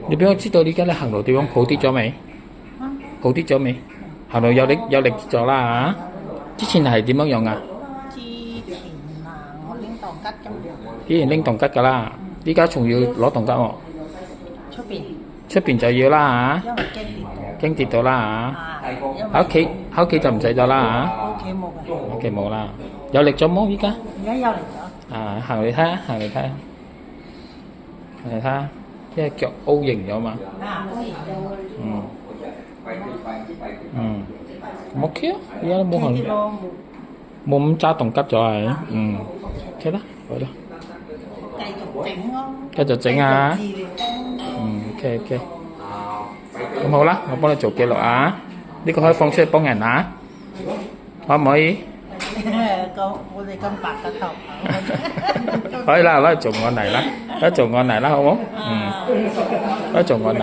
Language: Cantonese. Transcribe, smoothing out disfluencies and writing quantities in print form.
你俾我知道呢家咧行路地方好啲咗未？好啲咗未？行路有力咗啦嚇！之前係點樣用啊？之前我拎當吉咁樣。之前拎動吉㗎啦，依家仲要攞動吉喎。出邊就要啦嚇，因為驚跌到啦因為嚇。喺屋企就唔使咗啦屋企冇嘅。嚇，屋企冇啦。有力咗冇依家？而家有嚟咗。行嚟睇下，行嚟睇下，行嚟睇下，因為腳 O 型咗嘛。OK 啊，而家都冇行，冇咁揸動吉咗係。OK 啦，好啦。繼續整啊！OK， 咁好啦，我幫你做記錄啊。呢個可以放出去幫人啊，可唔可以？我哋咁白嘅頭。可以啦，攞嚟做案例啦，攞嚟做案例啦，好冇？攞嚟做案例。